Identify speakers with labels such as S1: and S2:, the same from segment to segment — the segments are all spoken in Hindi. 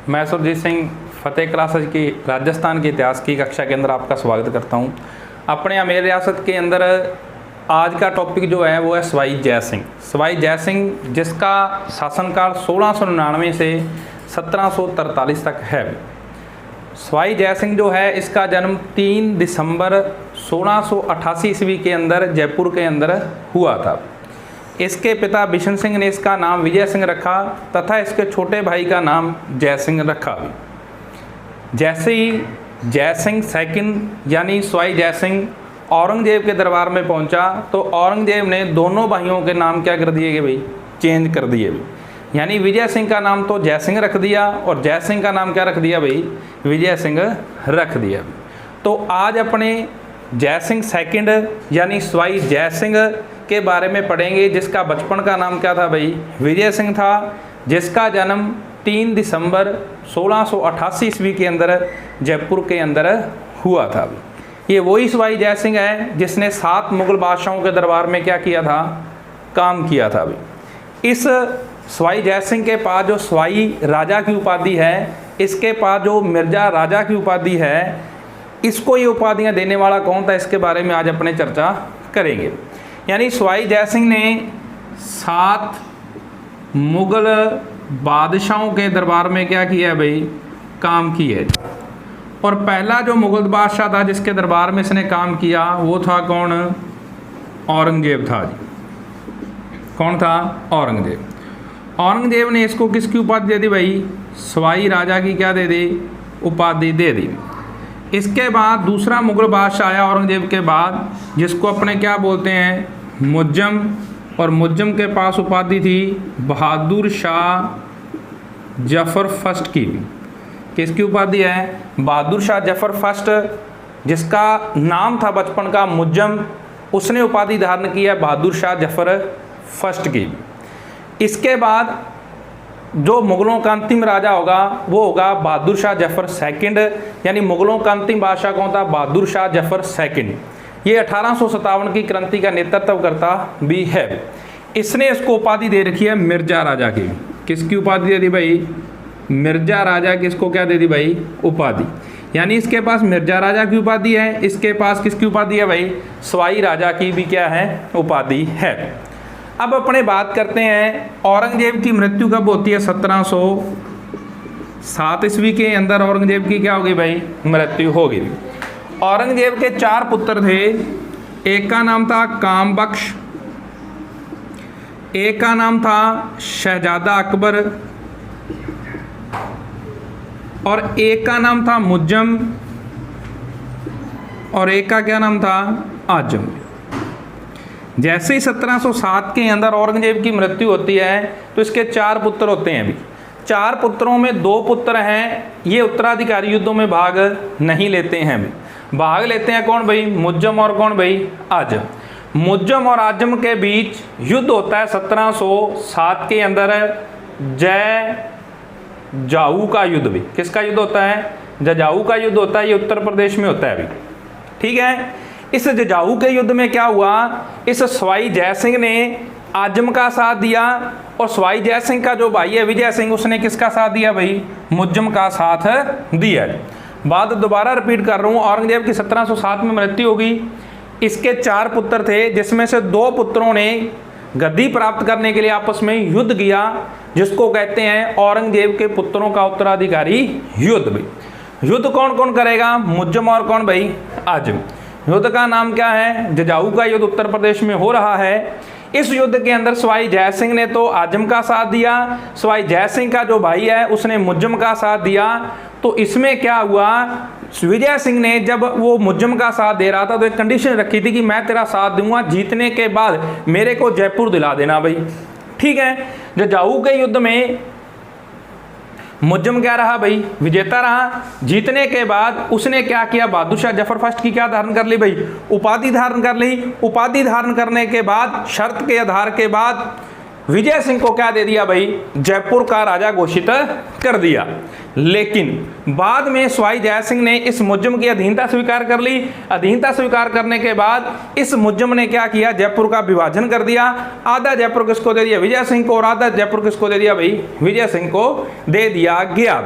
S1: मैं सुरजीत सिंह फतेह क्लासेज की राजस्थान के इतिहास की कक्षा के अंदर आपका स्वागत करता हूं। अपने अमेर रियासत के अंदर आज का टॉपिक जो है वो है सवाई जय सिंह। सवाई जय सिंह जिसका शासनकाल 1699 से 1743 तक है। सवाई जय सिंह जो है इसका जन्म 3 दिसंबर 1688 ईस्वी के अंदर जयपुर के अंदर हुआ था। इसके पिता बिशन सिंह ने इसका नाम विजय सिंह रखा तथा इसके छोटे भाई का नाम जय सिंह रखा। जैसे ही जय सिंह सेकंड यानी सवाई जय सिंह औरंगजेब के दरबार में पहुंचा तो औरंगजेब ने दोनों भाइयों के नाम क्या कर दिए भाई, चेंज कर दिए भाई। यानी विजय सिंह का नाम तो जय सिंह रख दिया और जय सिंह का नाम क्या रख दिया भाई, विजय सिंह रख दिया। तो आज अपने जय सिंह सेकंड यानी सवाई जय सिंह के बारे में पढ़ेंगे, जिसका बचपन का नाम क्या था भाई, विजय सिंह था, जिसका जन्म 3 दिसंबर 1688 ईस्वी के अंदर जयपुर के अंदर हुआ था। ये वही सवाई जय सिंह है जिसने 7 मुगल बादशाहों के दरबार में क्या किया था, काम किया था भाई। इस सवाई जय सिंह के पास जो सवाई राजा की उपाधि है, इसके पास जो मिर्जा राजा की उपाधि है, इसको ये उपाधियाँ देने वाला कौन था, इसके बारे में आज अपने चर्चा करेंगे। यानी सवाई जय सिंह ने 7 मुगल बादशाहों के दरबार में क्या किया है भाई, काम किया है। और पहला जो मुगल बादशाह था जिसके दरबार में इसने काम किया वो था कौन, औरंगजेब था जी। कौन था, औरंगजेब। औरंगजेब ने इसको किसकी उपाधि दे दी भाई, सवाई राजा की क्या दे दी, उपाधि दे दी। इसके बाद दूसरा मुगल बादशाह आया औरंगजेब के बाद, जिसको अपने क्या बोलते हैं, मुज्जम। और मुज्जम के पास उपाधि थी बहादुर शाह जफर फर्स्ट की। किसकी उपाधि है, बहादुर शाह जफर फर्स्ट, जिसका नाम था बचपन का मुज्जम, उसने उपाधि धारण की है बहादुर शाह जफर फर्स्ट की। इसके बाद जो मुगलों का अंतिम राजा होगा वो होगा बहादुर शाह जफर सेकंड, यानी मुगलों का अंतिम बादशाह कौन था, बहादुर शाह जफर सेकंड। ये 1857 की क्रांति का नेतृत्व करता भी है। इसने इसको उपाधि दे रखी है मिर्जा राजा की। किसकी उपाधि दे दी भाई, मिर्जा राजा की। इसको क्या दे दी भाई, उपाधि। यानी इसके पास मिर्जा राजा की उपाधि है, इसके पास किसकी उपाधि है भाई, सवाई राजा की भी क्या है, उपाधि है। अब अपने बात करते हैं औरंगजेब की मृत्यु कब होती है, 1707 ईस्वी के अंदर औरंगजेब की क्या होगी भाई, मृत्यु होगी। औरंगजेब के 4 पुत्र थे। एक का नाम था कामबख्श, एक का नाम था शहजादा अकबर और एक का नाम था मुज्जम और एक का क्या नाम था, आजम। जैसे ही 1707 के अंदर औरंगजेब की मृत्यु होती है तो इसके 4 पुत्र होते हैं। अभी 4 पुत्रों में 2 पुत्र हैं, ये उत्तराधिकारी युद्धों में भाग नहीं लेते हैं। अभी भाग लेते हैं कौन भाई, मुज्जम और कौन भाई, आजम। मुज्जम और आजम के बीच युद्ध होता है 1707 के अंदर, जय जाऊ का युद्ध। भी किसका युद्ध होता है, जजाऊ का युद्ध होता है। ये उत्तर प्रदेश में होता है अभी, ठीक है। इस जजाऊ के युद्ध में क्या हुआ, इस सवाई जय सिंह ने आजम का साथ दिया और सवाई जय सिंह का जो भाई है विजय सिंह, उसने किसका साथ दिया भाई, मुज्जम का साथ दिया। बात दोबारा रिपीट कर रहा हूँ, औरंगजेब की 1707 में मृत्यु होगी। इसके 4 पुत्र थे, जिसमें से 2 पुत्रों ने गद्दी प्राप्त करने के लिए आपस में युद्ध किया, जिसको कहते हैं औरंगजेब के पुत्रों का उत्तराधिकारी युद्ध। भाई युद्ध कौन कौन करेगा, मुज्जम और कौन भाई, आजम। युद्ध का नाम क्या है, जजाऊ का युद्ध उत्तर प्रदेश में हो रहा है। इस युद्ध के अंदर सवाई जय सिंह ने तो आजम का साथ दिया, सवाई जय सिंह का जो भाई है उसने मुज्जम का साथ दिया। तो इसमें क्या हुआ, विजय सिंह ने जब वो मुज्जम का साथ दे रहा था तो एक कंडीशन रखी थी कि मैं तेरा साथ दूंगा, जीतने के बाद मेरे को जयपुर दिला देना भाई, ठीक है। जजाऊ के युद्ध में मुज्जम क्या रहा भाई, विजेता रहा। जीतने के बाद उसने क्या किया, बहादुर शाह जफर फर्स्ट की क्या धारण कर ली भाई, उपाधि धारण कर ली। उपाधि धारण करने के बाद शर्त के आधार के बाद विजय सिंह को क्या दे दिया भाई, जयपुर का राजा घोषित कर दिया। लेकिन बाद में सवाई जय सिंह ने इस मुज्जम की अधीनता स्वीकार कर ली। अधीनता स्वीकार करने के बाद इस मुज्जम ने क्या किया, जयपुर का विभाजन कर दिया। आधा जयपुर किसको दे दिया, विजय सिंह को, और आधा जयपुर किसको दे दिया भाई, विजय सिंह को दे दिया गया।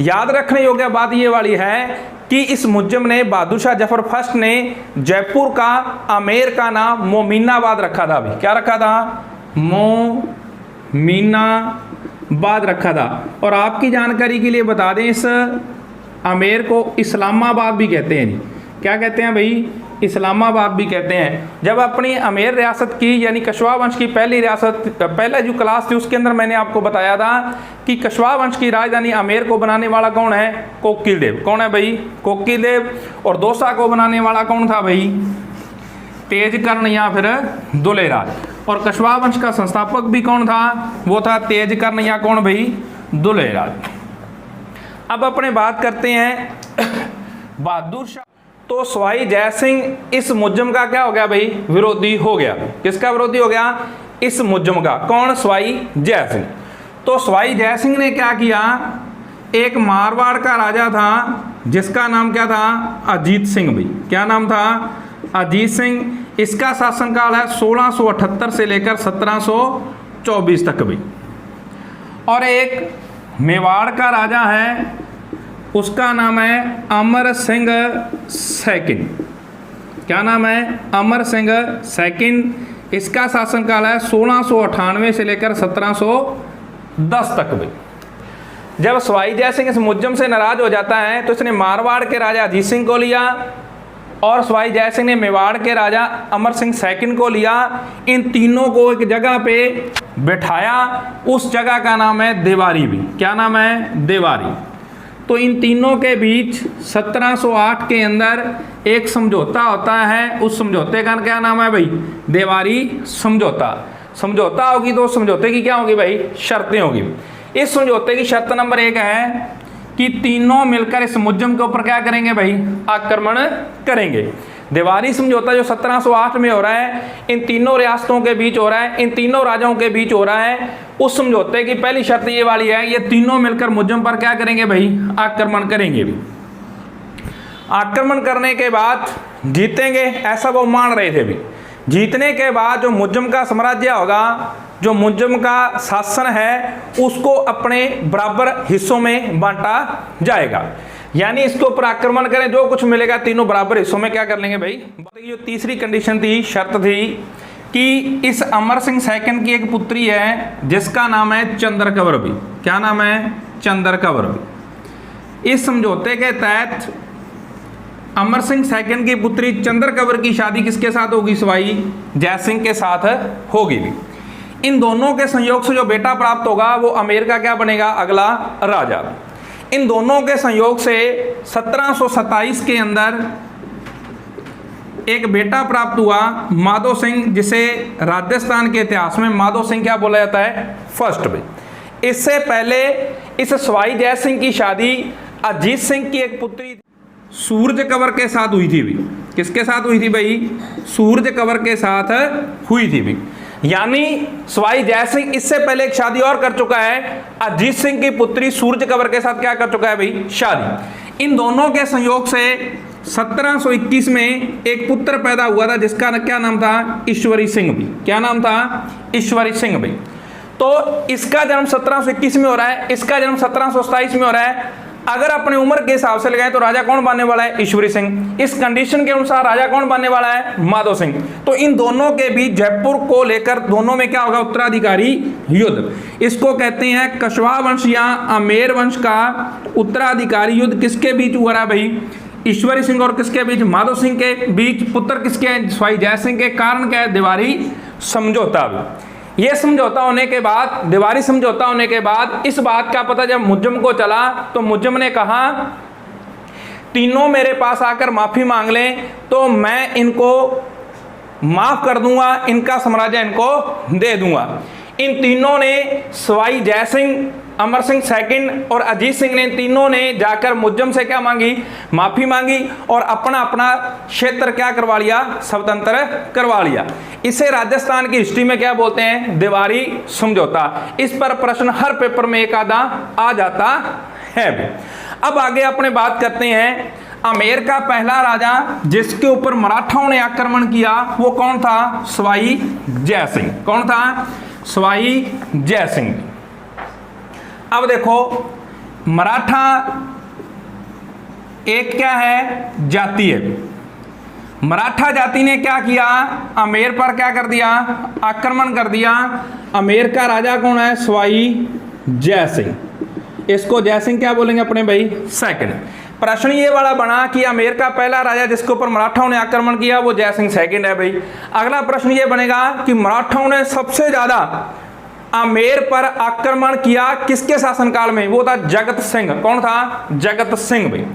S1: याद रखने योग्य बात ये वाली है कि इस मुज्जम ने, बहादुर शाह जफर फर्स्ट ने जयपुर का आमेर का नाम मोमिनाबाद रखा था। अभी क्या रखा था, मोमिनाबाद रखा था। और आपकी जानकारी के लिए बता दें, इस आमेर को इस्लामाबाद भी कहते हैं। क्या कहते हैं भाई, इस्लामाबाद भी कहते हैं। जब अपनी आमेर रियासत की यानी कछवाहा वंश की पहली रियासत, पहला जो क्लास थी उसके अंदर मैंने आपको बताया था कि कछवाहा वंश की राजधानी आमेर को बनाने वाला कौन है, कोकिलदेव। कौन है भाई, कोकिलदेव। और दौसा को बनाने वाला कौन था भाई, तेजकर्ण या फिर दुलेराज। और कछवाहा वंश का संस्थापक भी कौन था, वो था तेजकर्ण या कौन भाई, दुलेराज। अब अपने बात करते हैं बहादुर शाह। तो सवाई जय सिंह इस मुज्जम का क्या हो गया भाई, विरोधी हो गया। किसका विरोधी हो गया, इस मुज्जम का। कौन, सवाई जय सिंह। तो सवाई जय सिंह ने क्या किया, एक मारवाड़ का राजा था जिसका नाम क्या था, अजीत सिंह भाई। क्या नाम था, अजीत सिंह। इसका शासनकाल है 1678 से लेकर 1724 तक भाई। और एक मेवाड़ का राजा है, उसका नाम है अमर सिंह सेकंड। क्या नाम है, अमर सिंह सेकंड। इसका शासनकाल है 1698 से लेकर 1710 तक भाई। जब सवाई जय सिंह इस मुज्जम से नाराज हो जाता है तो इसने मारवाड़ के राजा अजीत सिंह को लिया और सवाई जय सिंह ने मेवाड़ के राजा अमर सिंह सेकंड को लिया। इन तीनों को एक जगह पे बैठाया, उस जगह का नाम है देवारी भी। क्या नाम है, देवारी। तो इन तीनों के बीच 1708 के अंदर एक समझौता होता है। उस समझौते का क्या नाम है भाई, देवारी समझौता। समझौता होगी तो समझौते की क्या होगी भाई, शर्तें होगी। इस समझौते की शर्त नंबर 1 है कि तीनों मिलकर इस मुज्जम के ऊपर क्या करेंगे भाई, आक्रमण करेंगे। देवारी समझौता जो 1708 में हो रहा है, इन तीनों रियासतों के बीच हो रहा है, इन तीनों राजाओं के बीच हो रहा है। उस समझौते की पहली शर्त ये वाली है, ये तीनों मिलकर मुज्जम पर क्या करेंगे भाई, आक्रमण करेंगे भी। आक्रमण करने के बाद जीतेंगे, ऐसा वो मान रहे थे भी। जीतने के बाद जो मुज्जम का साम्राज्य होगा, जो मुज्जम का शासन है, उसको अपने बराबर हिस्सों में बांटा जाएगा। यानी इसके ऊपर आक्रमण करें, जो कुछ मिलेगा तीनों बराबर हिस्सों में क्या कर लेंगे भाई। जो तीसरी कंडीशन थी, शर्त थी कि इस अमर सिंह सेकंड की एक पुत्री है जिसका नाम है चंद्रकवर भी। क्या नाम है, चंद्रकवर भी। इस समझौते के तहत अमर सिंह सेकंड की पुत्री चंद्रकवर की शादी किसके साथ होगी, सवाई जय सिंह के साथ होगी भी। इन दोनों के संयोग से जो बेटा प्राप्त होगा वो आमेर का क्या बनेगा, अगला राजा। इन दोनों के संयोग से 1727 के अंदर एक बेटा प्राप्त हुआ, माधो सिंह, जिसे राजस्थान के इतिहास में माधो सिंह क्या बोला जाता है, फर्स्ट में। इससे पहले इस सवाई जय सिंह की शादी अजीत सिंह की एक पुत्री सूरज कंवर के साथ हुई थी भी। किसके साथ हुई थी भाई, सूरज कंवर के साथ हुई थी भी। यानी सवाई जय सिंह इससे पहले एक शादी और कर चुका है, अजीत सिंह की पुत्री सूरज कंवर के साथ क्या कर चुका है भाई, शादी। इन दोनों के संयोग से 1721 में एक पुत्र पैदा हुआ था जिसका क्या नाम था, ईश्वरी सिंह भी। क्या नाम था, ईश्वरी सिंह भी। तो इसका जन्म 1721 में हो रहा है, इसका जन्म 1727 में हो रहा है। अगर अपनी उम्र के हिसाब से लगाएं तो राजा कौन बनने वाला है, ईश्वरी सिंह। इस कंडीशन के अनुसार राजा कौन बनने वाला है, माधो सिंह। तो इन दोनों के बीच जयपुर को लेकर दोनों में क्या होगा, उत्तराधिकारी युद्ध। इसको कहते हैं कछवाहा वंश या आमेर वंश का उत्तराधिकारी युद्ध। किसके बीच हुआ रहा भाई, ईश्वरी सिंह और किसके बीच, माधो सिंह के बीच। पुत्र किसके हैं, सवाई जय सिंह के। कारण क्या है, देवारी समझौता। ये समझौता होने के बाद, देवारी समझौता होने के बाद इस बात का पता जब मुज्जम को चला तो मुज्जम ने कहा तीनों मेरे पास आकर माफी मांग लें तो मैं इनको माफ कर दूंगा, इनका साम्राज्य इनको दे दूंगा। इन तीनों ने, सवाई जय सिंह, अमर सिंह सेकंड और अजीत सिंह ने, तीनों ने जाकर मुज्जम से क्या मांगी, माफी मांगी और अपना अपना क्षेत्र क्या करवा लिया, स्वतंत्र करवा लिया। इसे राजस्थान की हिस्ट्री में क्या बोलते हैं, देवारी समझौता। इस पर प्रश्न हर पेपर में एक आधा आ जाता है भी। अब आगे अपने बात करते हैं, आमेर का पहला राजा जिसके ऊपर मराठाओं ने आक्रमण किया वो कौन था? सवाई जयसिंह। कौन था? सवाई जयसिंह। अब देखो, मराठा एक क्या है? जाति है। मराठा जाति ने क्या किया? आमेर पर क्या कर दिया? आक्रमण कर दिया। आमेर का राजा कौन है? सवाई जयसिंह। इसको जयसिंह क्या बोलेंगे अपने भाई? सेकंड। प्रश्न ये वाला बना कि आमेर का पहला राजा जिसके ऊपर मराठाओं ने आक्रमण किया वो जयसिंह सेकंड है भाई। अगला प्रश्न ये बनेगा कि मराठाओं ने सबसे ज्यादा आमेर पर आक्रमण किया किसके शासनकाल में? वो था जगत सिंह। कौन था? जगत सिंह भाई।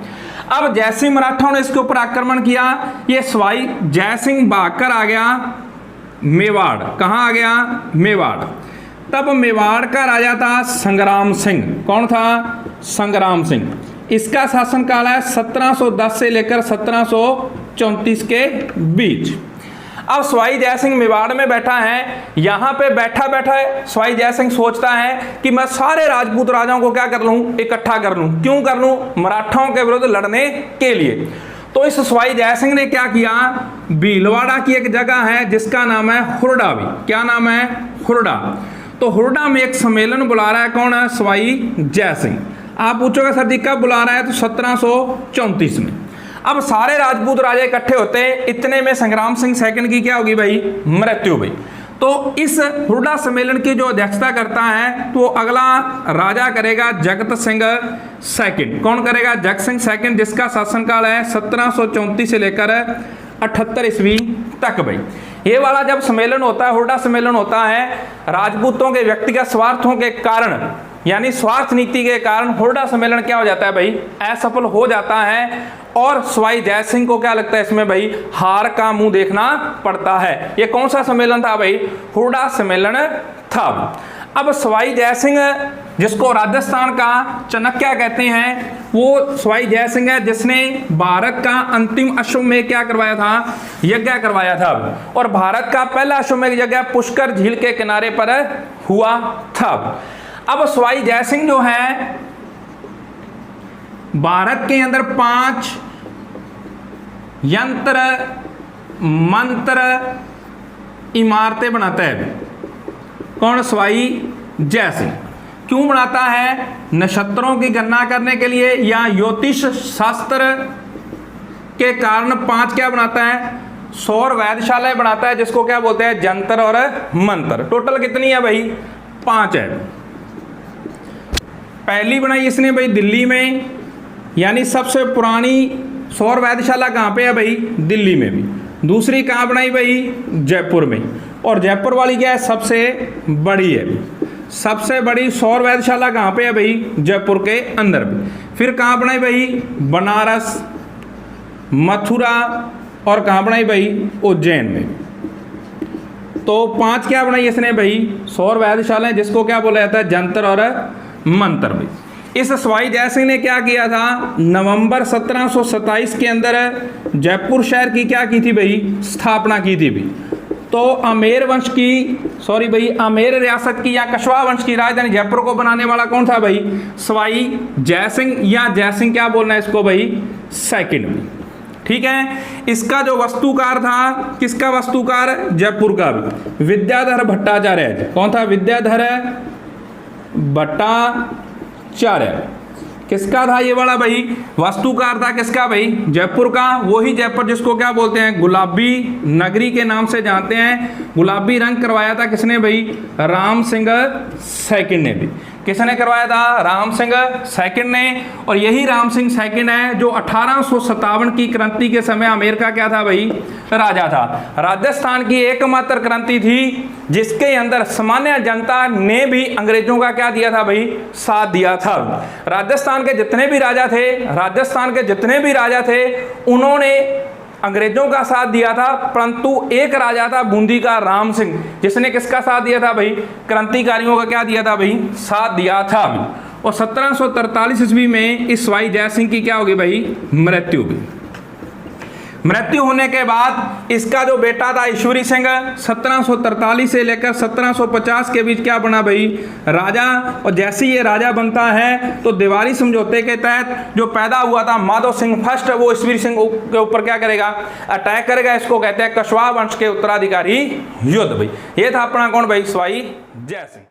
S1: अब जैसे मराठाओं ने इसके ऊपर आक्रमण किया, ये सवाई जयसिंह भागकर आ गया मेवाड़। कहां आ गया? मेवाड़। तब मेवाड़ का राजा था संग्राम सिंह। कौन था? संग्राम सिंह। इसका शासनकाल है 1710 से लेकर 1734 के बीच। अब सवाई जयसिंह मेवाड़ में बैठा है। यहां पे बैठा बैठा सवाई जयसिंह सोचता है कि मैं सारे राजपूत राजाओं को क्या कर लूं? इकट्ठा कर लूं। क्यों कर लूं? मराठाओं के विरुद्ध लड़ने के लिए। तो इस सवाई जयसिंह ने क्या किया? भीलवाड़ा की एक जगह है जिसका नाम है हुरडा भी। क्या नाम है? हुरडा। तो हुरडा में एक सम्मेलन बुला रहा है। कौन है? सवाई जयसिंह। आप पूछोगे सर जी कब बुला रहा है? तो 1734 में। अब सारे राजपूत राजा इकट्ठे होते हैं। इतने में संग्राम सिंह सेकंड की क्या होगी भाई? मृत्यु भाई। तो इस हुरडा सम्मेलन की जो अध्यक्षता करता है तो अगला राजा करेगा जगत सिंह सेकंड। कौन करेगा? जगत सिंह सेकंड, जिसका शासनकाल है 1734 से लेकर 78 ईस्वी तक भाई। ये वाला जब सम्मेलन होता है, हुरडा सम्मेलन होता है, राजपूतों के व्यक्तिगत स्वार्थों के कारण यानी स्वार्थ नीति के कारण हुरडा सम्मेलन क्या हो जाता है भाई? असफल हो जाता है। और सवाई जयसिंह को क्या लगता है इसमें भाई? हार का मुंह देखना पड़ता है। ये कौन सा सम्मेलन था भाई? हुरडा सम्मेलन था। अब सवाई जयसिंह जिसको राजस्थान का चाणक्य कहते हैं, वो सवाई जयसिंह है जिसने भारत का अंतिम अश्वमेध क्या करवाया था? यज्ञ करवाया था। और भारत का पहला अश्वमेध यज्ञ पुष्कर झील के किनारे पर हुआ था। अब सवाई जयसिंह जो है भारत के अंदर 5 यंत्र मंत्र इमारतें बनाता है। कौन? सवाई जयसिंह। क्यों बनाता है? नक्षत्रों की गणना करने के लिए या ज्योतिष शास्त्र के कारण 5 क्या बनाता है? सौर वेधशालाएं बनाता है, जिसको क्या बोलते हैं? जंतर और मंत्र। टोटल कितनी है भाई? 5 है। पहली बनाई इसने भाई दिल्ली में, यानी सबसे पुरानी सौर वेधशाला कहाँ पे है भाई? दिल्ली में भी। दूसरी कहाँ बनाई भाई? जयपुर में। और जयपुर वाली क्या है? सबसे बड़ी है। सबसे बड़ी सौर वेधशाला कहाँ पे है भाई? जयपुर के अंदर भी। फिर कहाँ बनाई भाई? बनारस, मथुरा और कहाँ बनाई भाई? उज्जैन में। तो 5 क्या बनाई इसने भाई? सौर वेधशालाएं, जिसको क्या बोला जाता है? जंतर और मंत्र भी। इस सवाई जयसिंह ने क्या किया था? नवंबर 1727 के अंदर जयपुर शहर की क्या की थी भाई? स्थापना की थी भाई। तो आमेर वंश की आमेर रियासत की या कछवाहा वंश की राजधानी जयपुर को बनाने वाला कौन था भाई? सवाई जयसिंह, या जयसिंह क्या बोलना है इसको भाई? सेकंड भी। ठीक है। इसका जो वास्तुकार था, किसका वास्तुकार? जयपुर का भी विद्याधर भट्टाचार्य। कौन था? विद्याधर भट्टाचार्य। किसका था ये वाला भाई? वास्तुकार था किसका भाई? जयपुर का। वही जयपुर जिसको क्या बोलते हैं? गुलाबी नगरी के नाम से जानते हैं। गुलाबी रंग करवाया था किसने भाई? राम सिंह सेकंड ने भी। किसने करवाया था? राम सिंह सेकंड ने। और यही राम सिंह सेकंड है जो 1857 की क्रांति के समय आमेर का क्या था भाई? राजा था। राजस्थान की एकमात्र क्रांति थी जिसके अंदर सामान्य जनता ने भी अंग्रेजों का क्या दिया था भाई? साथ दिया था। राजस्थान के जितने भी राजा थे उन्होंने अंग्रेजों का साथ दिया था, परंतु एक राजा था बूंदी का राम सिंह, जिसने किसका साथ दिया था भाई? क्रांतिकारियों का क्या दिया था भाई? साथ दिया था। और 1743 ईस्वी में इस सवाई जयसिंह की क्या होगी भाई? मृत्यु हुई। मृत्यु होने के बाद इसका जो बेटा था ईश्वरी सिंह 1743 से लेकर 1750 के बीच क्या बना भाई, राजा। और जैसे ये राजा बनता है तो दिवारी समझौते के तहत जो पैदा हुआ था माधव सिंह फर्स्ट, वो ईश्वरी सिंह के ऊपर क्या करेगा, अटैक करेगा। इसको कहते हैं कछवाहा वंश के उत्तराधिकारी युद्ध भाई। ये था अपना कौन भाई, सवाई जय सिंह।